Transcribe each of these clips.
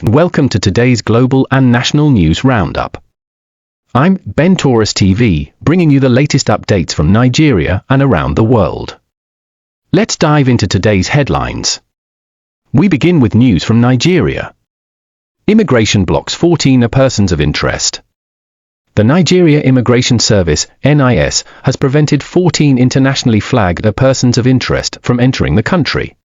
Welcome to today's global and national news roundup. I'm Ben Taurus TV, bringing you the latest updates from Nigeria and around the world. Let's dive into today's headlines. We begin with news from Nigeria. Immigration blocks 14 persons of interest. The Nigeria Immigration Service, NIS, has prevented 14 internationally flagged persons of interest from entering the country.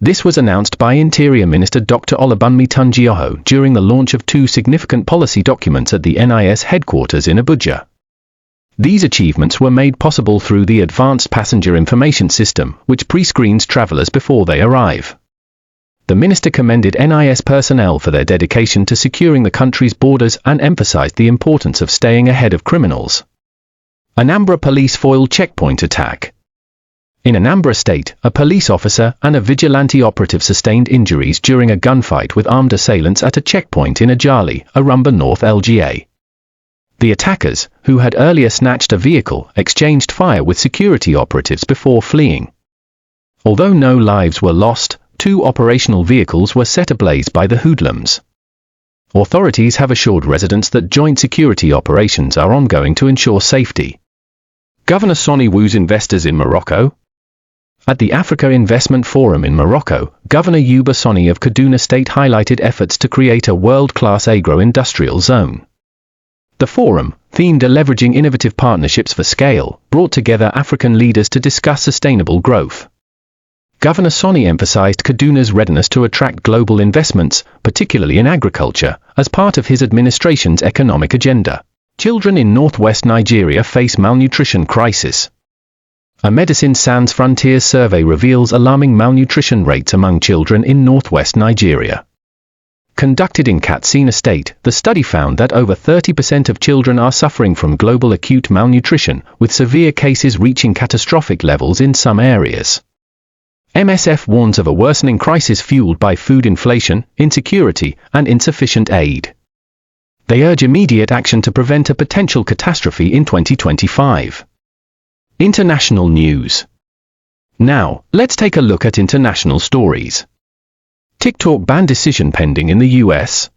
This was announced by Interior Minister Dr. Olabunmi Tunji during the launch of two significant policy documents at the NIS headquarters in Abuja. These achievements were made possible through the Advanced Passenger Information System, which pre-screens travelers before they arrive. The minister commended NIS personnel for their dedication to securing the country's borders and emphasized the importance of staying ahead of criminals. Anambra police foil checkpoint attack. In Anambra State, a police officer and a vigilante operative sustained injuries during a gunfight with armed assailants at a checkpoint in Ajali, Arumba North LGA. The attackers, who had earlier snatched a vehicle, exchanged fire with security operatives before fleeing. Although no lives were lost, two operational vehicles were set ablaze by the hoodlums. Authorities have assured residents that joint security operations are ongoing to ensure safety. Governor Sani woos investors in Morocco. At the Africa Investment Forum in Morocco, Governor Uba Sani of Kaduna State highlighted efforts to create a world-class agro-industrial zone. The forum, themed Leveraging Innovative Partnerships for Scale, brought together African leaders to discuss sustainable growth. Governor Sani emphasized Kaduna's readiness to attract global investments, particularly in agriculture, as part of his administration's economic agenda. Children in northwest Nigeria face malnutrition crisis. A Medicine Sans Frontiers survey reveals alarming malnutrition rates among children in northwest Nigeria. Conducted in Katsina State, the study found that over 30% of children are suffering from global acute malnutrition, with severe cases reaching catastrophic levels in some areas. MSF warns of a worsening crisis fueled by food inflation, insecurity, and insufficient aid. They urge immediate action to prevent a potential catastrophe in 2025. International news. Now, let's take a look at international stories. TikTok ban decision pending in the US.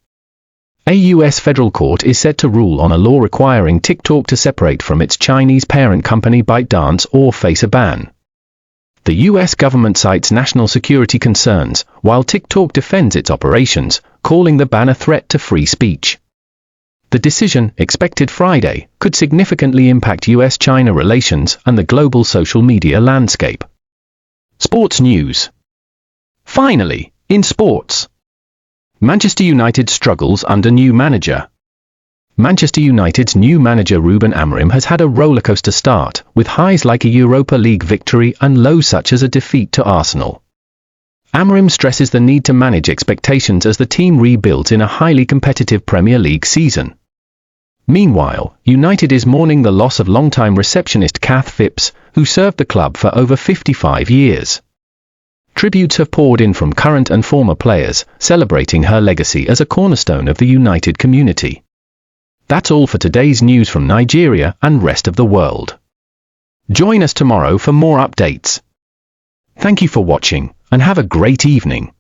A US federal court is set to rule on a law requiring TikTok to separate from its Chinese parent company ByteDance or face a ban. The US government cites national security concerns, while TikTok defends its operations, calling the ban a threat to free speech. The decision, expected Friday, could significantly impact US-China relations and the global social media landscape. Sports news. Finally, in sports. Manchester United struggles under new manager. Manchester United's new manager Ruben Amorim has had a rollercoaster start, with highs like a Europa League victory and lows such as a defeat to Arsenal. Amorim stresses the need to manage expectations as the team rebuilds in a highly competitive Premier League season. Meanwhile, United is mourning the loss of longtime receptionist Kath Phipps, who served the club for over 55 years. Tributes have poured in from current and former players, celebrating her legacy as a cornerstone of the United community. That's all for today's news from Nigeria and rest of the world. Join us tomorrow for more updates. Thank you for watching, and have a great evening.